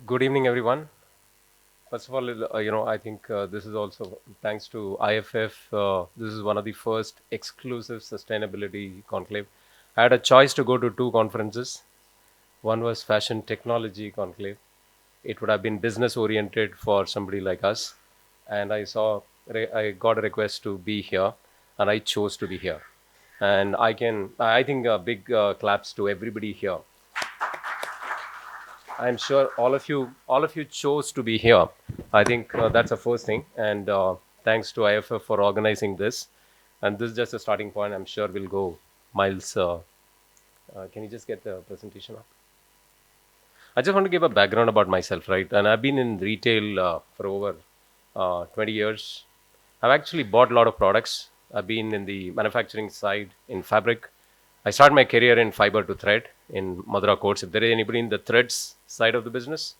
Good evening, everyone. First of all, I think this is also thanks to IFF. This is one of the first exclusive sustainability conclave. I had a choice to go to two conferences. One was Fashion Technology Conclave. It would have been business oriented for somebody like us, and I got a request to be here, and I chose to be here. And I think big claps to everybody here. I'm sure all of you chose to be here. I think that's the first thing, and thanks to IFF for organizing this. And this is just a starting point. I'm sure we'll go miles. Can you just get the presentation up? I just want to give a background about myself, right? And I've been in retail for over 20 years. I've actually bought a lot of products. I've been in the manufacturing side in fabric. I started my career in fiber to thread in Madura coats. If there is anybody in the threads side of the business,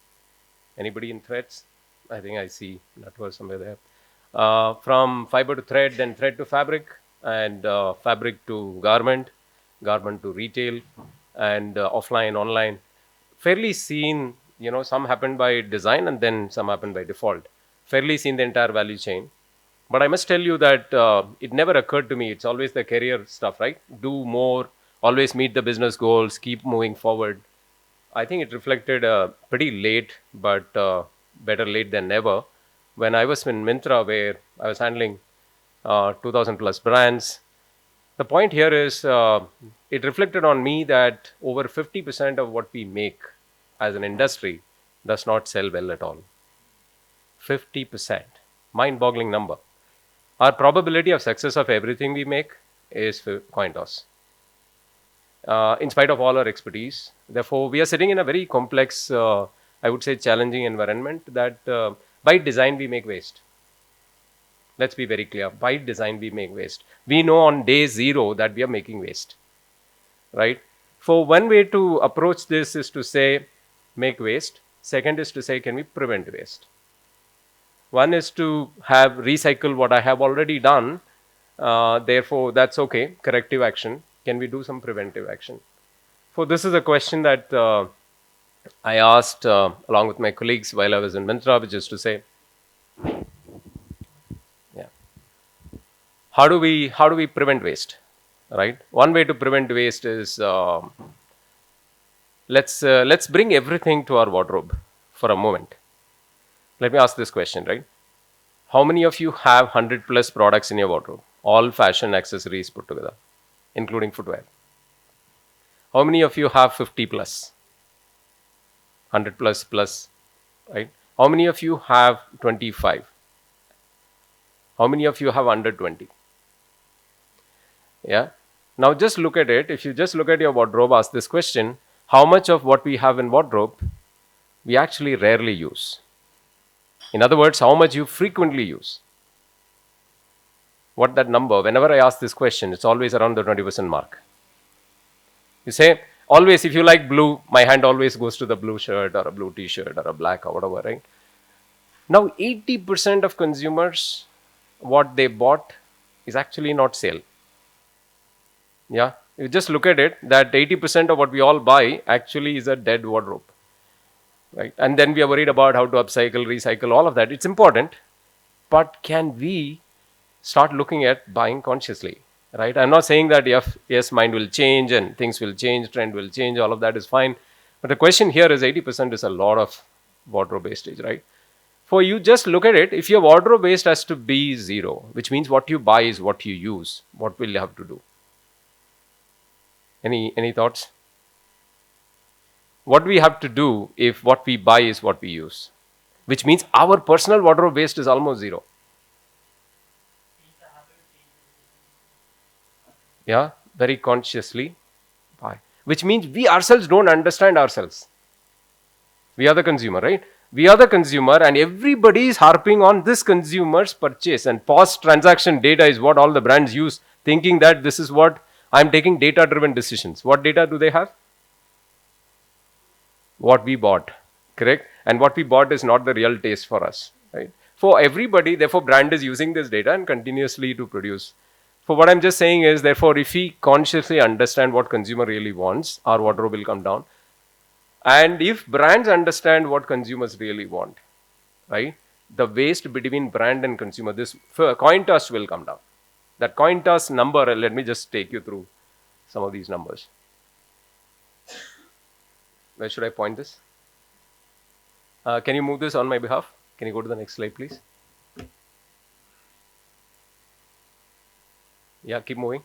anybody in threads? I think I see network somewhere there. From fiber to thread, then thread to fabric, and fabric to garment, garment to retail, and offline, online. Fairly seen, some happened by design and then some happened by default. Fairly seen the entire value chain. But I must tell you that it never occurred to me. It's always the career stuff, right? Do more, always meet the business goals, keep moving forward. I think it reflected pretty late, but better late than never. When I was in Mintra, where I was handling 2000 plus brands, the point here is it reflected on me that over 50% of what we make as an industry does not sell well at all. 50%. Mind boggling number. Our probability of success of everything we make is coin toss. In spite of all our expertise. Therefore, we are sitting in a very complex, I would say challenging environment that by design we make waste. Let's be very clear. By design we make waste. We know on day zero that we are making waste. Right? For one way to approach this is to say make waste. Second is to say can we prevent waste. One is to have recycle what I have already done. Therefore, that's okay. Corrective action. Can we do some preventive action? So this is a question that I asked along with my colleagues while I was in Mintra, which is to say, yeah, how do we prevent waste? Right. One way to prevent waste is let's bring everything to our wardrobe for a moment. Let me ask this question, right? How many of you have 100 plus products in your wardrobe? All fashion accessories put together, including footwear. How many of you have 50 plus? 100 plus, right? How many of you have 25? How many of you have under 20? Yeah. Now just look at it. If you just look at your wardrobe, ask this question, how much of what we have in wardrobe we actually rarely use? In other words, how much you frequently use? What that number? Whenever I ask this question, it's always around the 20% mark. You say, always, if you like blue, my hand always goes to the blue shirt or a blue t-shirt or a black or whatever, right? Now, 80% of consumers, what they bought is actually not sale. Yeah, you just look at it, that 80% of what we all buy actually is a dead wardrobe. Right? And then we are worried about how to upcycle, recycle, all of that. It's important, but can we start looking at buying consciously? Right? I'm not saying that yes, mind will change and things will change, trend will change, all of that is fine. But the question here is 80% is a lot of wardrobe wastage, right? For you, just look at it. If your wardrobe waste has to be zero, which means what you buy is what you use, what will you have to do? Any thoughts? What we have to do if what we buy is what we use, which means our personal wardrobe waste is almost zero. Yeah, very consciously buy, which means we ourselves don't understand ourselves. We are the consumer, right? We are the consumer, and everybody is harping on this consumer's purchase, and post transaction data is what all the brands use, thinking that this is what I'm taking data driven decisions. What data do they have? What we bought, correct? And what we bought is not the real taste for us, right? For everybody, therefore, brand is using this data and continuously to produce. For what I'm just saying is, therefore, if we consciously understand what consumer really wants, our wardrobe will come down. And if brands understand what consumers really want, right, the waste between brand and consumer, this coin toss will come down. That coin toss number, let me just take you through some of these numbers. Where should I point this? Can you move this on my behalf? Can you go to the next slide, please? Yeah, keep moving.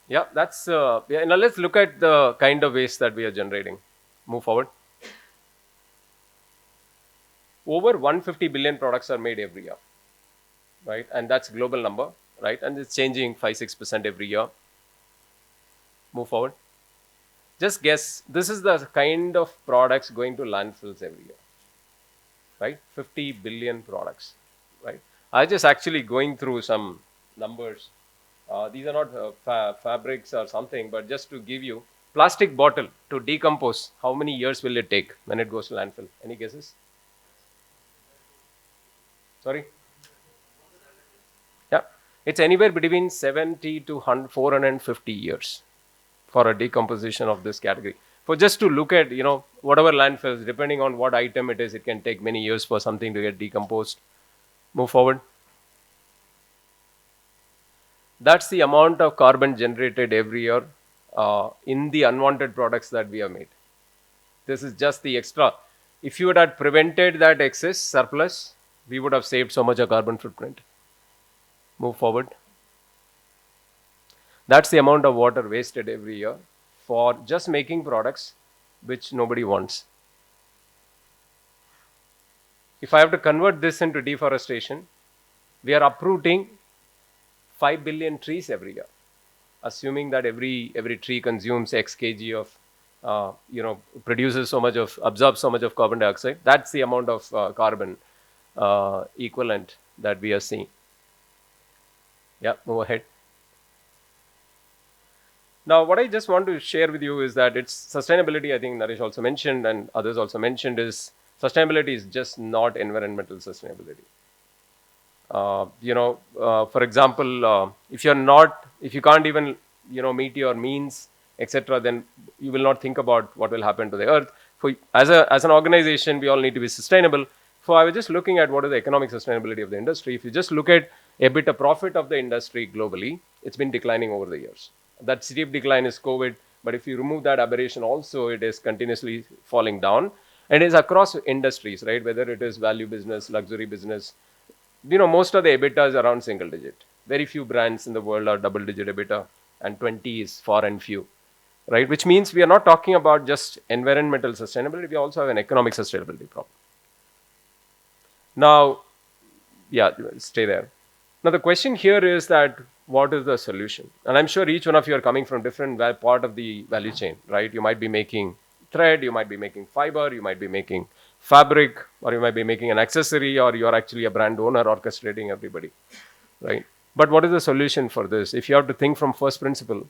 Yeah, that's, yeah, now let's look at the kind of waste that we are generating. Move forward. Over 150 billion products are made every year, right? And that's global number, right? And it's changing 5-6% every year. Move forward. Just guess, this is the kind of products going to landfills every year, right? 50 billion products, right? I just actually going through some numbers. These are not fabrics or something, but just to give you, plastic bottle to decompose, how many years will it take when it goes to landfill? Any guesses? Sorry? Yeah, it's anywhere between 70 to 450 years for a decomposition of this category. For just to look at, whatever landfills, depending on what item it is, it can take many years for something to get decomposed. Move forward. That's the amount of carbon generated every year in the unwanted products that we have made. This is just the extra. If you would have prevented that excess surplus, we would have saved so much of carbon footprint. Move forward. That's the amount of water wasted every year for just making products which nobody wants. If I have to convert this into deforestation, we are uprooting 5 billion trees every year, assuming that every tree consumes X kg of, produces so much of, absorbs so much of carbon dioxide. That's the amount of carbon equivalent that we are seeing. Yeah, move ahead. Now, what I just want to share with you is that it's sustainability, I think Naresh also mentioned and others also mentioned, is sustainability is just not environmental sustainability. For example, if you can't even, meet your means, etc., then you will not think about what will happen to the earth. As an organization, we all need to be sustainable. I was just looking at what is the economic sustainability of the industry. If you just look at EBITDA profit of the industry globally, it's been declining over the years. That steep decline is COVID, but if you remove that aberration also, it is continuously falling down. And it is across industries, right? Whether it is value business, luxury business, most of the EBITDA is around single digit. Very few brands in the world are double digit EBITDA, and 20 is far and few, right? Which means we are not talking about just environmental sustainability, we also have an economic sustainability problem. Now, yeah, stay there. Now, the question here is that what is the solution? And I'm sure each one of you are coming from different part of the value chain, right? You might be making thread, you might be making fiber, you might be making fabric, or you might be making an accessory, or you're actually a brand owner orchestrating everybody, right? But what is the solution for this? If you have to think from first principle,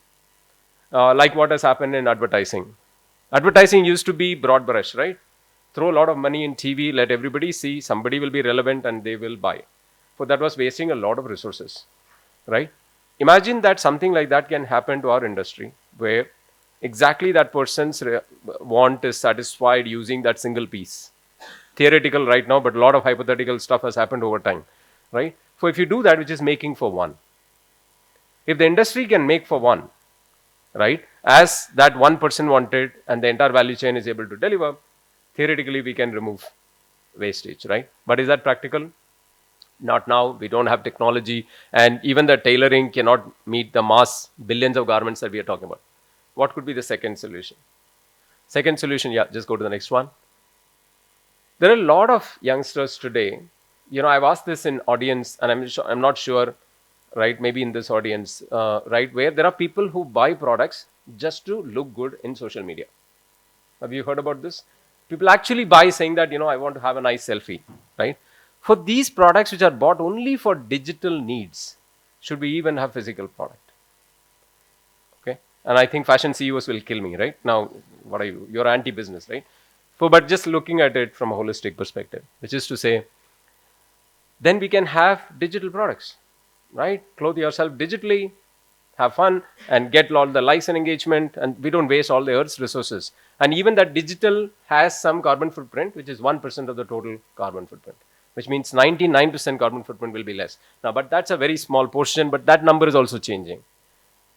like what has happened in advertising. Advertising used to be broad brush, right? Throw a lot of money in TV, let everybody see, somebody will be relevant and they will buy. So that was wasting a lot of resources, right? Imagine that something like that can happen to our industry, where exactly that person's want is satisfied using that single piece. Theoretical right now, but a lot of hypothetical stuff has happened over time, right? So if you do that, which is making for one, if the industry can make for one, right, as that one person wanted, and the entire value chain is able to deliver, theoretically we can remove wastage, right? But is that practical? Not now. We don't have technology, and even the tailoring cannot meet the mass billions of garments that we are talking about. What could be the second solution? Second solution, yeah, just go to the next one. There are a lot of youngsters today. I've asked this in audience, and I'm not sure, right? Maybe in this audience, right, where there are people who buy products just to look good in social media. Have you heard about this? People actually buy saying that, I want to have a nice selfie, right? For these products which are bought only for digital needs, should we even have physical product? Okay. And I think fashion CEOs will kill me, right? Now, what are you? You're anti-business, right? But just looking at it from a holistic perspective, which is to say, then we can have digital products, right? Clothe yourself digitally, have fun and get all the likes and engagement, and we don't waste all the earth's resources. And even that digital has some carbon footprint, which is 1% of the total carbon footprint, which means 99% carbon footprint will be less. Now, but that's a very small portion, but that number is also changing.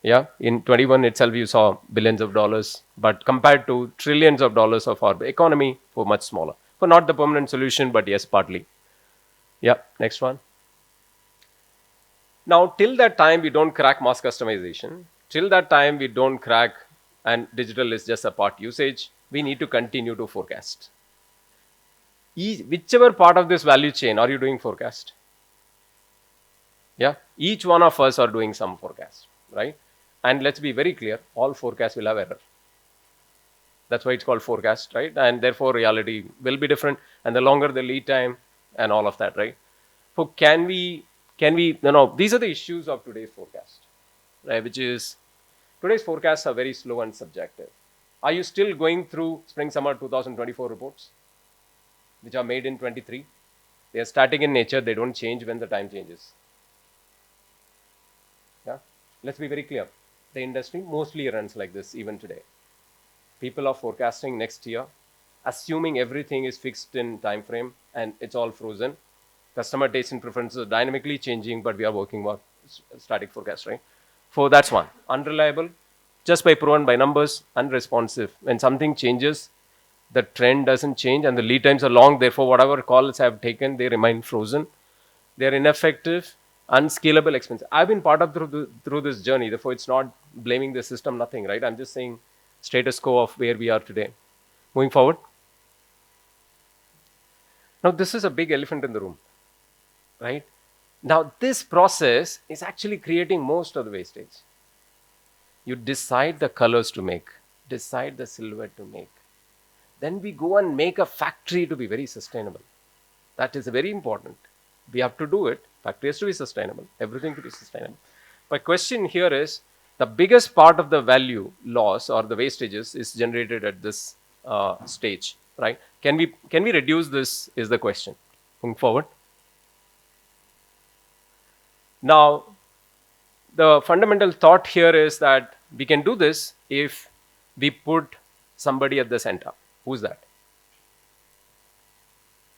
Yeah, in 21 itself, you saw billions of dollars, but compared to trillions of dollars of our economy, for much smaller. For not the permanent solution, but yes, partly. Yeah, next one. Now, till that time, we don't crack mass customization. Till that time, we don't crack, and digital is just a part usage. We need to continue to forecast. Whichever part of this value chain are you doing forecast? Yeah, each one of us are doing some forecast, right? And let's be very clear, all forecasts will have error. That's why it's called forecast, right? And therefore reality will be different, and the longer the lead time and all of that, right? So these are the issues of today's forecast, right? Which is, today's forecasts are very slow and subjective. Are you still going through spring summer 2024 reports, which are made in 23? They are static in nature. They don't change when the time changes. Yeah, let's be very clear. The industry mostly runs like this even today. People are forecasting next year, assuming everything is fixed in time frame and it's all frozen. Customer taste and preferences are dynamically changing, but we are working with static forecast, right? So that's one. Unreliable, just by proven by numbers. Unresponsive. When something changes, the trend doesn't change and the lead times are long. Therefore, whatever calls I have taken, they remain frozen. They're ineffective, unscalable, expensive. I've been part of through this journey. Therefore, it's not blaming the system, nothing, right? I'm just saying status quo of where we are today. Moving forward. Now, this is a big elephant in the room, right? Now, this process is actually creating most of the wastage. You decide the colors to make, decide the silhouette to make. Then we go and make a factory to be very sustainable. That is very important. We have to do it. Factory has to be sustainable. Everything to be sustainable. My question here is, the biggest part of the value loss or the wastages is generated at this stage, right? Can we reduce this is the question. Moving forward. Now, the fundamental thought here is that we can do this if we put somebody at the center. Who's that?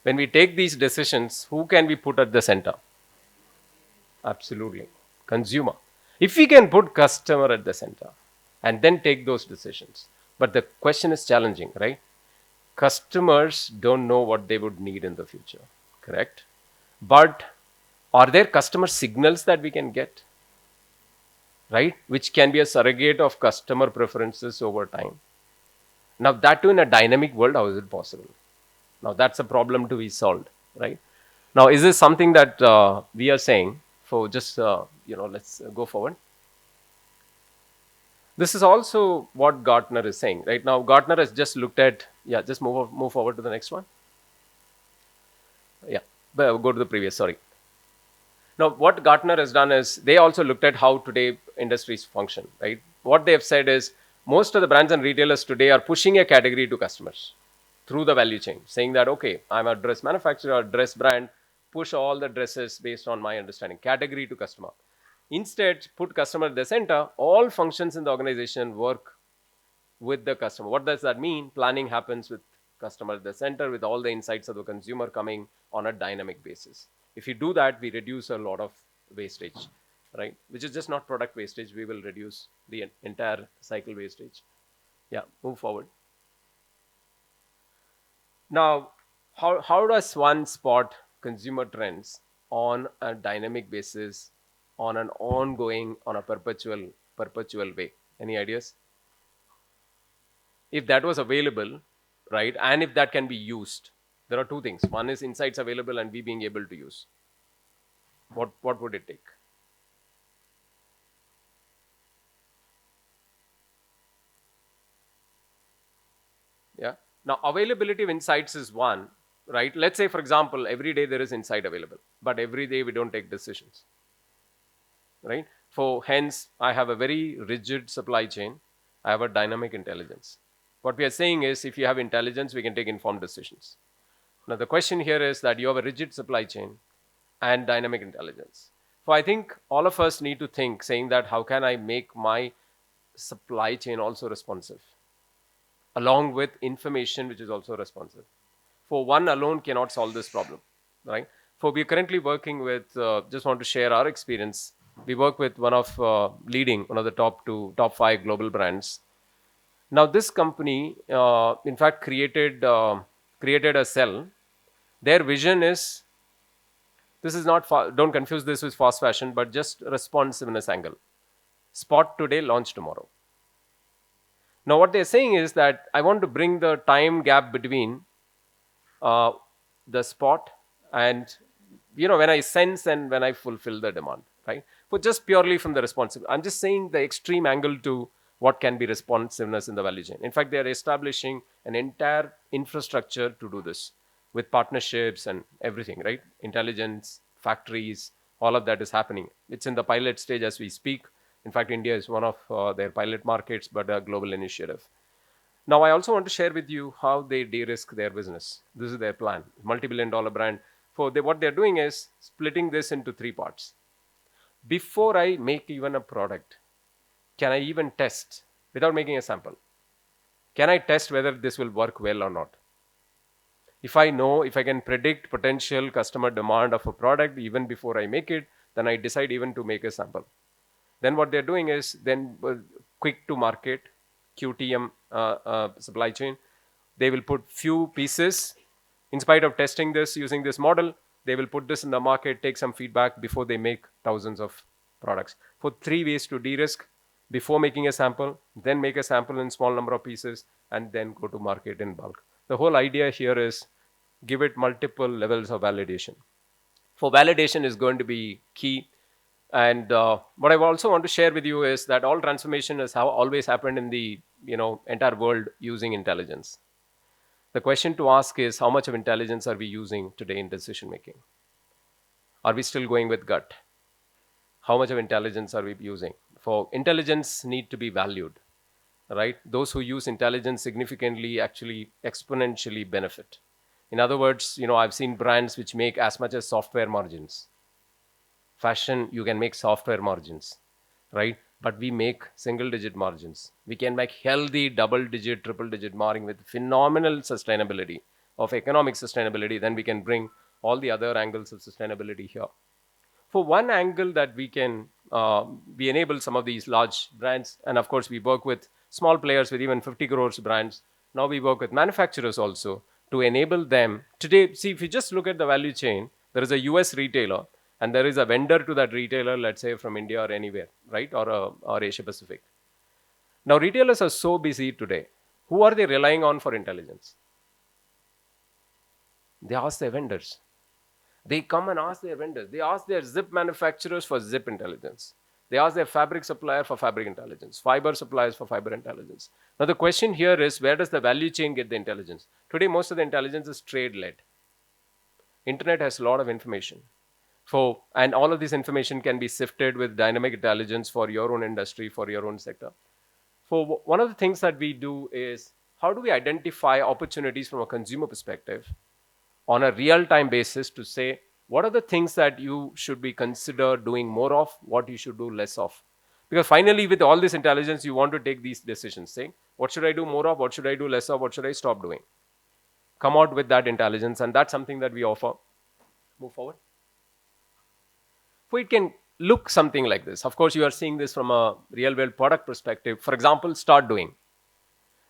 When we take these decisions, who can we put at the center? Absolutely. Consumer. If we can put customer at the center and then take those decisions. But the question is challenging, right? Customers don't know what they would need in the future, correct? But are there customer signals that we can get, right? Which can be a surrogate of customer preferences over time. Now, that too in a dynamic world, how is it possible? Now, that's a problem to be solved, right? Now, is this something that we are saying for just, let's go forward. This is also what Gartner is saying, right? Now, Gartner has just looked at, just move forward to the next one. Go to the previous, sorry. Now, what Gartner has done is they also looked at how today industries function, right? What they have said is most of the brands and retailers today are pushing a category to customers through the value chain, saying that, okay, I'm a dress manufacturer or dress brand, push all the dresses based on my understanding, category to customer. Instead, put customer at the center, all functions in the organization work with the customer. What does that mean? Planning happens with customer at the center, with all the insights of the consumer coming on a dynamic basis. If you do that, we reduce a lot of wastage, right? Which is just not product wastage. We will reduce the entire cycle wastage. Yeah, move forward. Now, how does one spot consumer trends on a dynamic basis, on an ongoing, on a perpetual way? Any ideas? If that was available, right, and if that can be used, there are two things. One is insights available and we being able to use. What would it take? Yeah. Now, availability of insights is one, right? Let's say, for example, every day there is insight available, but every day we don't take decisions, right? For hence, I have a very rigid supply chain. I have a dynamic intelligence. What we are saying is, if you have intelligence, we can take informed decisions. Now, the question here is that you have a rigid supply chain and dynamic intelligence. So I think all of us need to think, saying that how can I make my supply chain also responsive, along with information which is also responsive. For one alone cannot solve this problem, right? For we're currently working with, just want to share our experience. We work with one of one of the top five global brands. Now this company, in fact, created a cell. Their vision is, this is not don't confuse this with fast fashion, but just responsiveness angle. Spot today, launch tomorrow. Now what they're saying is that I want to bring the time gap between uh, the spot and, when I sense and when I fulfill the demand, right? For just purely from the responsive, I'm just saying the extreme angle to what can be responsiveness in the value chain. In fact, they are establishing an entire infrastructure to do this with partnerships and everything, right? Intelligence, factories, all of that is happening. It's in the pilot stage as we speak. In fact, India is one of their pilot markets, but a global initiative. Now, I also want to share with you how they de-risk their business. This is their plan. Multi-billion-dollar brand. What they're doing is splitting this into three parts. Before I make even a product, can I even test without making a sample? Can I test whether this will work well or not? If I can predict potential customer demand of a product even before I make it, then I decide even to make a sample. Then what they're doing is then quick to market, QTM supply chain. They will put few pieces. In spite of testing this using this model, they will put this in the market, take some feedback before they make thousands of products. For three ways to de-risk: before making a sample, then make a sample in small number of pieces, and then go to market in bulk. The whole idea here is give it multiple levels of validation. For validation is going to be key. And what I also want to share with you is that all transformation has how always happened in the entire world using intelligence. The question to ask is, how much of intelligence are we using today in decision making? Are we still going with gut? How much of intelligence are we using? For intelligence need to be valued, right? Those who use intelligence significantly actually exponentially benefit. In other words, I've seen brands which make as much as software margins. Fashion, you can make software margins, right? But we make single digit margins. We can make healthy double digit, triple digit margin with phenomenal sustainability of economic sustainability. Then we can bring all the other angles of sustainability here. For one angle that we enable some of these large brands, and of course we work with small players with even 50 crores brands. Now we work with manufacturers also to enable them today. See, if you just look at the value chain, there is a US retailer and there is a vendor to that retailer, let's say from India or anywhere, right? Or Asia Pacific. Now retailers are so busy today. Who are they relying on for intelligence? They ask their vendors. They come and ask their vendors. They ask their zip manufacturers for zip intelligence. They ask their fabric supplier for fabric intelligence, fiber suppliers for fiber intelligence. Now the question here is, where does the value chain get the intelligence? Today, most of the intelligence is trade-led. Internet has a lot of information. And all of this information can be sifted with dynamic intelligence for your own industry, for your own sector. One of the things that we do is, how do we identify opportunities from a consumer perspective on a real-time basis to say, what are the things that you should be consider doing more of, what you should do less of? Because finally, with all this intelligence, you want to take these decisions, saying, what should I do more of, what should I do less of, what should I stop doing? Come out with that intelligence, and that's something that we offer. Move forward. So it can look something like this. Of course, you are seeing this from a real-world product perspective. For example, start doing.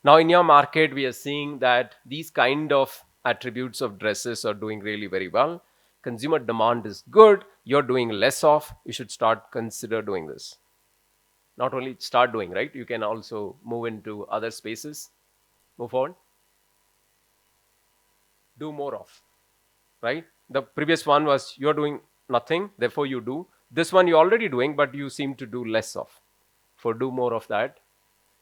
Now, in your market, we are seeing that these kind of attributes of dresses are doing really very well. Consumer demand is good. You're doing less of. You should start consider doing this. Not only start doing, right? You can also move into other spaces. Move on. Do more of, right? The previous one was you're doing nothing, therefore you do. This one you're already doing, but you seem to do less of. For do more of that.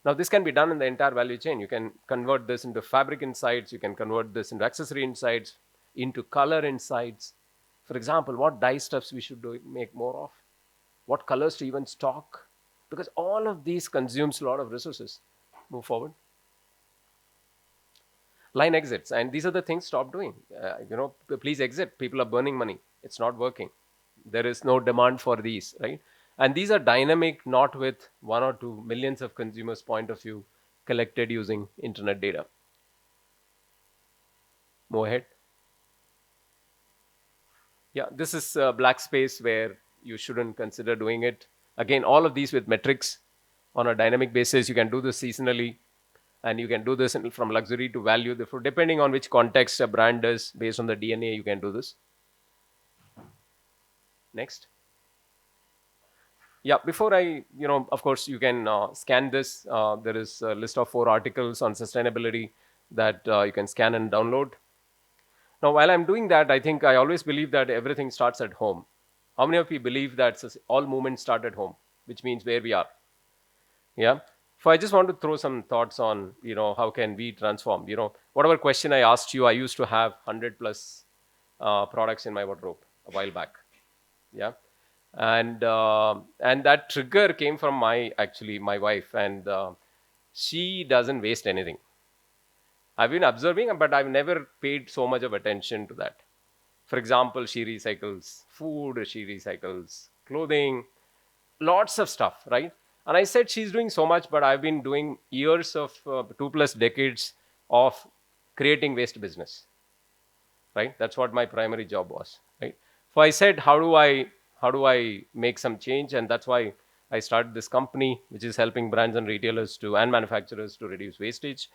Now, this can be done in the entire value chain. You can convert this into fabric insights. You can convert this into accessory insights, into color insights. For example, what dye stuffs we should make more of, what colors to even stock, because all of these consumes a lot of resources. Move forward. Line exits, and these are the things stop doing. Please exit. People are burning money. It's not working. There is no demand for these, right? And these are dynamic, not with 1 or 2 millions of consumers point of view collected using internet data. Move ahead. Yeah, this is a black space where you shouldn't consider doing it. Again, all of these with metrics on a dynamic basis. You can do this seasonally, and you can do this from luxury to value. Therefore, depending on which context a brand is, based on the DNA, you can do this. Next. Yeah, before I, of course, you can scan this. There is a list of 4 articles on sustainability that you can scan and download. Now, while I'm doing that, I think I always believe that everything starts at home. How many of you believe that all movements start at home, which means where we are? Yeah. So I just want to throw some thoughts on, how can we transform? Whatever question I asked you, I used to have 100 plus products in my wardrobe a while back. Yeah. And that trigger came from my wife, and she doesn't waste anything. I've been observing, but I've never paid so much of attention to that. For example, she recycles food, she recycles clothing, lots of stuff, right? And I said she's doing so much, but I've been doing years of 2 plus decades of creating waste business, right? That's what my primary job was, right? So I said, how do I make some change? And that's why I started this company, which is helping brands and retailers and manufacturers to reduce wastage.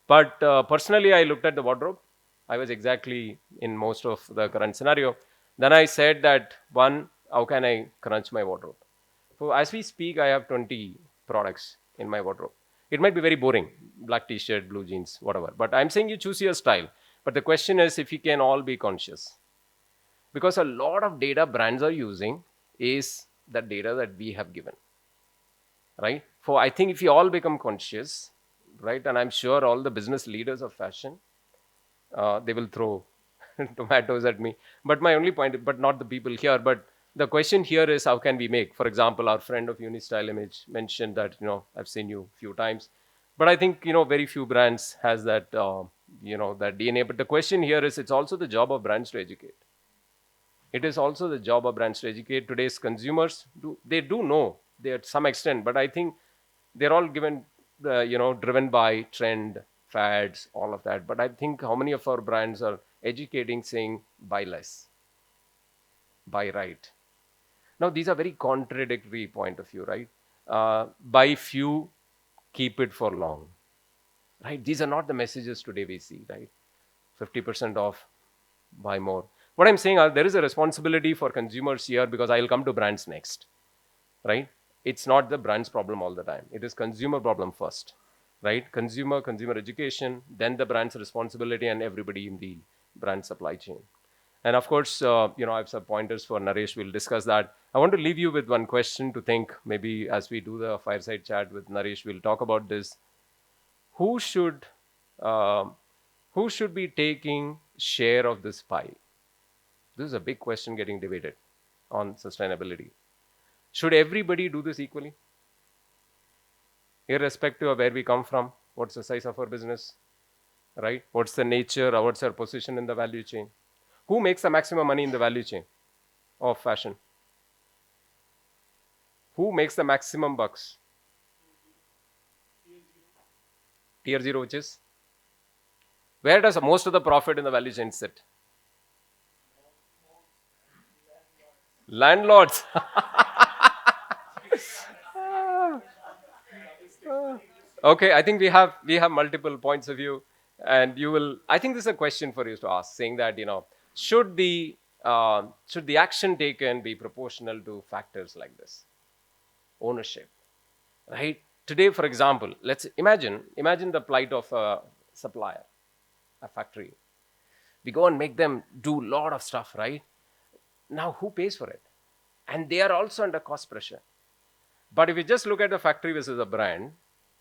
But personally, I looked at the wardrobe. I was exactly in most of the current scenario. Then I said that, one, how can I crunch my wardrobe? So as we speak, I have 20 products in my wardrobe. It might be very boring, black t-shirt, blue jeans, whatever. But I'm saying you choose your style. But the question is if we can all be conscious. Because a lot of data brands are using is the data that we have given, right? So I think if we all become conscious, right, and I'm sure all the business leaders of fashion, they will throw tomatoes at me. But my only point, but not the people here, but the question here is how can we make, for example, our friend of Unistyle Image mentioned that, I've seen you a few times, but I think, very few brands has that, that DNA. But the question here is it's also the job of brands to educate. It is also the job of brands to educate today's consumers. They do know they at some extent, but I think they're all driven by trend, fads, all of that. But I think how many of our brands are educating, saying buy less, buy right. Now these are very contradictory point of view, right? Buy few, keep it for long, right? These are not the messages today we see, right? 50% off, buy more. What I'm saying, there is a responsibility for consumers here, because I'll come to brands next, right? It's not the brand's problem all the time. It is consumer problem first, right? Consumer education, then the brand's responsibility, and everybody in the brand supply chain. And of course, I have some pointers for Naresh. We'll discuss that. I want to leave you with one question to think. Maybe as we do the fireside chat with Naresh, we'll talk about this. Who should, uh, who should be taking share of this pie? This is a big question getting debated on sustainability. Should everybody do this equally? Irrespective of where we come from, what's the size of our business, right? What's the nature, or what's our position in the value chain? Who makes the maximum money in the value chain of fashion? Who makes the maximum bucks? Tier 0, which is? Where does most of the profit in the value chain sit? Landlords. Okay, I think we have multiple points of view, and you will. I think this is a question for you to ask, saying that should the action taken be proportional to factors like this, ownership, right? Today, for example, let's imagine the plight of a supplier, a factory. We go and make them do a lot of stuff, right? Now, who pays for it? And they are also under cost pressure. But if you just look at the factory versus a brand,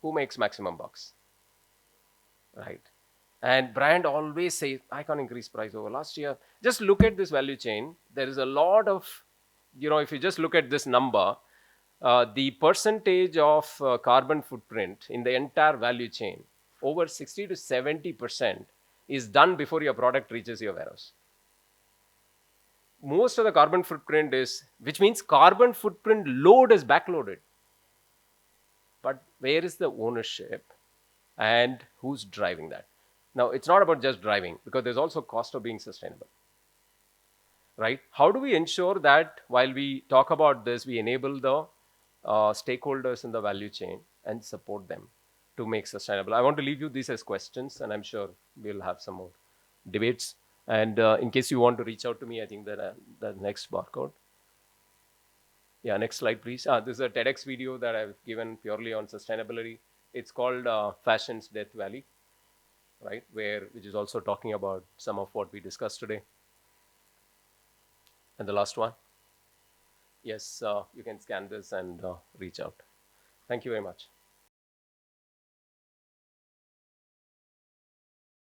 who makes maximum bucks, right? And brand always say, I can't increase price over last year. Just look at this value chain. There is a lot of, if you just look at this number, the percentage of carbon footprint in the entire value chain, over 60 to 70% is done before your product reaches your warehouse. most of the carbon footprint is, which means carbon footprint load is backloaded. But where is the ownership and who's driving that? Now, it's not about just driving, because there's also cost of being sustainable, right? How do we ensure that while we talk about this, we enable the stakeholders in the value chain and support them to make sustainable? I want to leave you these as questions, and I'm sure we'll have some more debates. And in case you want to reach out to me, I think that the next barcode. Yeah, next slide, please. This is a TEDx video that I've given purely on sustainability. It's called Fashion's Death Valley, right? Which is also talking about some of what we discussed today. And the last one. Yes, you can scan this and reach out. Thank you very much.